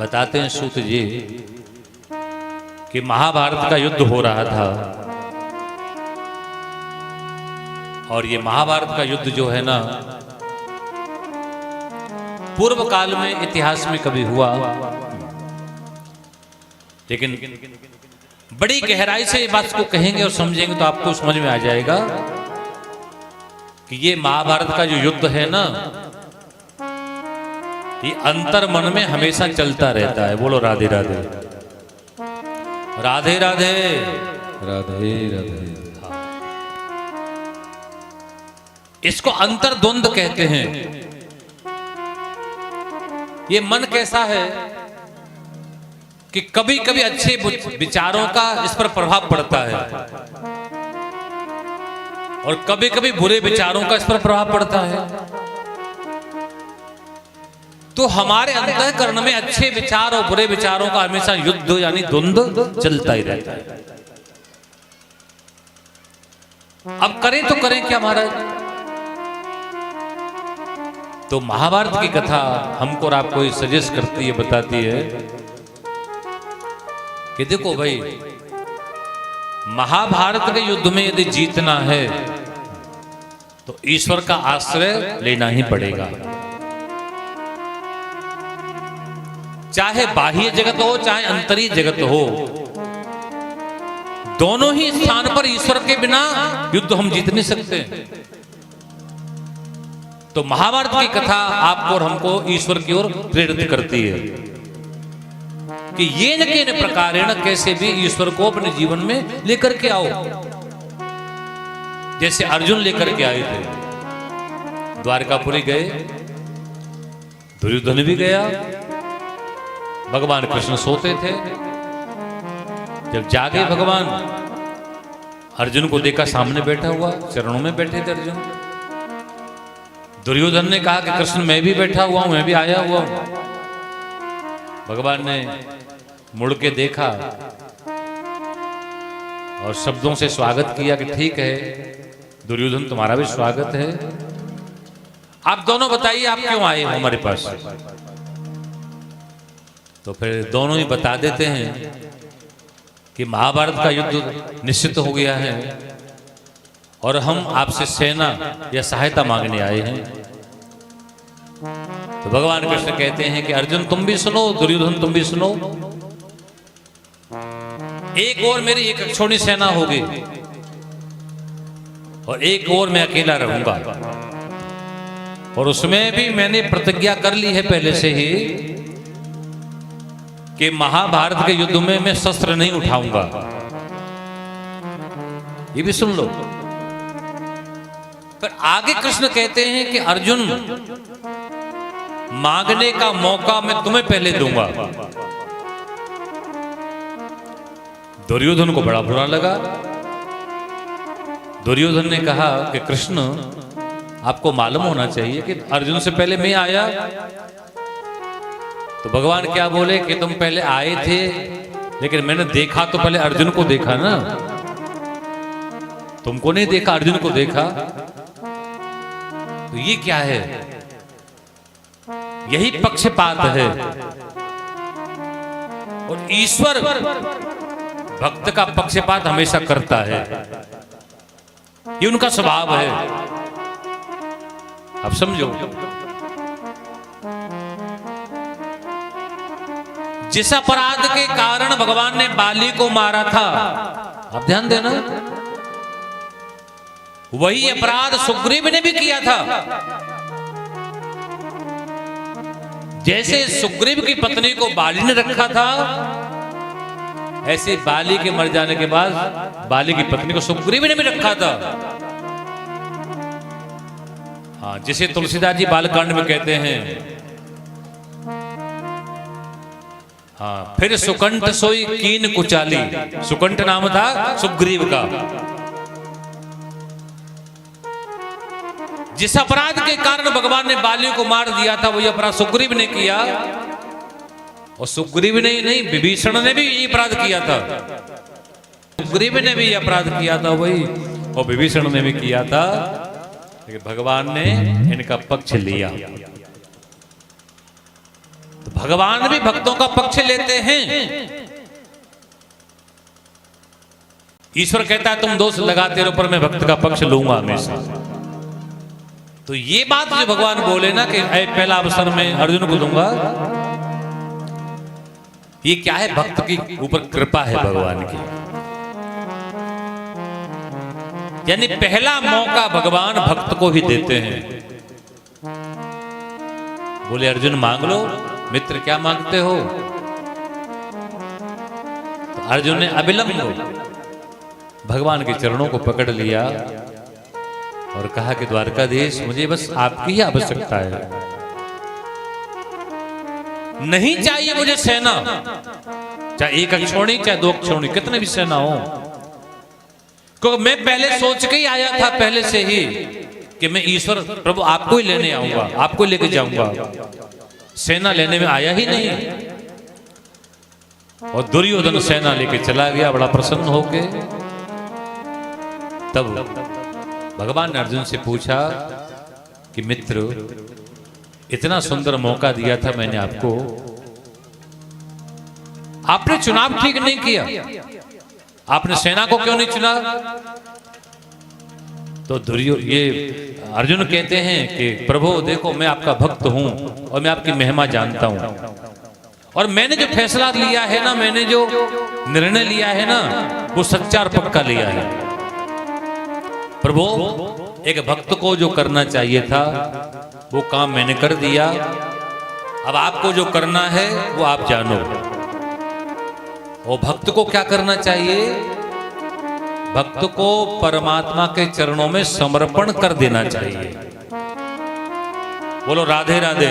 बताते हैं सूत जी कि महाभारत का युद्ध हो रहा था और ये महाभारत का युद्ध जो है ना पूर्व काल में इतिहास में कभी हुआ, लेकिन बड़ी गहराई से ये बात को कहेंगे और समझेंगे तो आपको समझ में आ जाएगा कि ये महाभारत का जो युद्ध है ना ये अंतर मन में हमेशा चलता रहता है। बोलो राधे राधे राधे राधे राधे राधे। इसको अंतर द्वंद कहते हैं। ये मन कैसा है कि कभी कभी अच्छे विचारों का इस पर प्रभाव पड़ता है और कभी कभी बुरे विचारों का इस पर प्रभाव पड़ता है। तो हमारे अंतःकरण में अच्छे विचार और बुरे विचारों का हमेशा युद्ध यानी द्वंद्व चलता ही रहता है। अब करें तो करें क्या महाराज? तो महाभारत की कथा हमको और आपको सजेस्ट करती है, बताती है कि देखो भाई, महाभारत के युद्ध में यदि जीतना है तो ईश्वर का आश्रय लेना ही पड़ेगा। चाहे बाह्य जगत हो चाहे अंतरीय जगत हो, दोनों ही स्थान पर ईश्वर के बिना युद्ध हम जीत नहीं सकते। तो महाभारत की कथा आपको और हमको ईश्वर की ओर प्रेरित करती है कि ये न के प्रकारेण कैसे भी ईश्वर को अपने जीवन में लेकर के आओ। जैसे अर्जुन लेकर के आए थे, द्वारकापुरी गए, दुर्योधन भी गया, भगवान कृष्ण सोते थे। जब जागे भगवान, अर्जुन को देखा सामने बैठा हुआ, चरणों में बैठे थे अर्जुन। दुर्योधन ने कहा कि कृष्ण मैं भी बैठा हुआ हूं, मैं भी आया हुआ हूं। भगवान ने मुड़ के देखा और शब्दों से स्वागत किया कि ठीक है दुर्योधन, तुम्हारा भी स्वागत है। आप दोनों बताइए आप क्यों आए हो हमारे पास? तो फिर दोनों ही बता देते हैं कि महाभारत का युद्ध निश्चित हो गया है और हम आपसे सेना या सहायता मांगने आए हैं। तो भगवान कृष्ण कहते हैं कि अर्जुन तुम भी सुनो, दुर्योधन तुम भी सुनो। एक और मेरी एक छोटी सेना होगी और एक और मैं अकेला रहूंगा, और उसमें भी मैंने प्रतिज्ञा कर ली है पहले से ही कि महाभारत के युद्ध में मैं शस्त्र नहीं उठाऊंगा। ये भी सुन लो। पर आगे कृष्ण कहते हैं कि अर्जुन मांगने का मौका मैं तुम्हें पहले दूंगा। दुर्योधन को बड़ा बुरा लगा। दुर्योधन ने कहा कि कृष्ण आपको मालूम होना चाहिए कि अर्जुन से पहले मैं आया। तो भगवान क्या बोले कि तुम पहले आए थे, लेकिन मैंने देखा तो पहले अर्जुन को देखा ना, तुमको नहीं देखा, अर्जुन को देखा। तो ये क्या है? यही पक्षपात है। और ईश्वर भक्त का पक्षपात हमेशा करता है, ये उनका स्वभाव है। अब समझो, जिस अपराध के कारण भगवान ने बाली को मारा था, आप ध्यान देना, वही अपराध सुग्रीव ने भी किया था। जैसे सुग्रीव की पत्नी को बाली ने रखा था, ऐसे बाली के मर जाने के बाद बाली की पत्नी को सुग्रीव ने भी रखा था। हाँ, जिसे तुलसीदास जी बालकांड में कहते हैं, हाँ, फिर सुकंठ सोई कीन कुचाली। सुकंठ नाम था सुग्रीव का। जिस अपराध के कारण भगवान ने बाली को मार दिया था, वही अपराध सुग्रीव ने किया। और सुग्रीव ने ही नहीं, विभीषण ने भी ये अपराध किया था। सुग्रीव ने भी ये अपराध किया था वही, और विभीषण ने भी किया था, लेकिन भगवान ने इनका पक्ष लिया। तो भगवान भी भक्तों का पक्ष लेते हैं। ईश्वर कहता है तुम दोष लगाते रहो पर मैं भक्त का पक्ष लूंगा हमेशा। तो ये बात जो भगवान बोले ना कि पहला अवसर में अर्जुन को दूंगा, ये क्या है? भक्त की ऊपर कृपा है भगवान की। यानी पहला मौका भगवान भक्त को ही देते हैं। बोले अर्जुन मांग लो। मित्र क्या मांगते हो? तो अर्जुन ने अविलंब भगवान के चरणों को पकड़ लिया और कहा कि द्वारकाधीश मुझे बस आपकी ही आवश्यकता है, नहीं चाहिए मुझे सेना, चाहे एक अक्षौणी चाहे दो अक्षौणी कितने भी सेना हो। क्योंकि मैं पहले सोच के ही आया था पहले से ही कि मैं ईश्वर प्रभु आपको ही लेने आऊंगा, आपको लेके जाऊंगा, सेना लेने में आया ही नहीं। और दुर्योधन सेना लेके चला गया बड़ा प्रसन्न होके। तब भगवान ने अर्जुन से पूछा कि मित्र इतना सुंदर मौका दिया था मैंने आपको, आपने चुनाव ठीक नहीं किया, आपने सेना को क्यों नहीं चुना? तो ये अर्जुन कहते हैं कि प्रभु देखो मैं आपका भक्त हूं और मैं आपकी महिमा जानता हूं, और मैंने जो फैसला लिया है ना, मैंने जो निर्णय लिया है ना, वो सच्चा और पक्का लिया है। प्रभु एक भक्त को जो करना चाहिए था वो काम मैंने कर दिया, अब आपको जो करना है वो आप जानो। और भक्त को क्या करना चाहिए? भक्त को परमात्मा के चरणों में समर्पण कर देना चाहिए। बोलो राधे राधे।